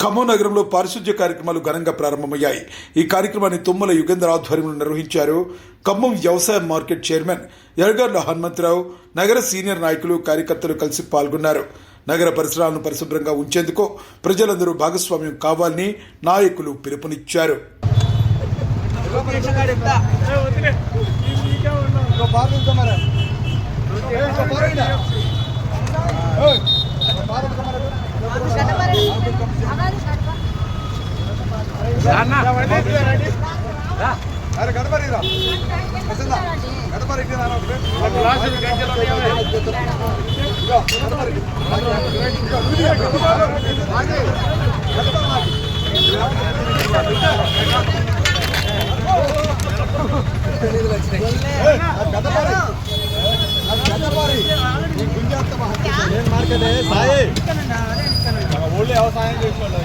ఖమ్మం నగరంలో పారిశుధ్య కార్యక్రమాలు ఘనంగా ప్రారంభమయ్యాయి. ఈ కార్యక్రమాన్ని తుమ్మల యుగేంద్ర ఆధ్వర్యంలో నిర్వహించారు. ఖమ్మం వ్యవసాయ మార్కెట్ చైర్మన్ ఎర్గర్ల హనుమంతరావు, నగర సీనియర్ నాయకులు, కార్యకర్తలు కలిసి పాల్గొన్నారు. నగర పరిసరాలను పరిశుభ్రంగా ఉంచేందుకు ప్రజలందరూ భాగస్వామ్యం కావాలని నాయకులు పిలుపునిచ్చారు. వ్యవసాయం చేసేవాళ్ళు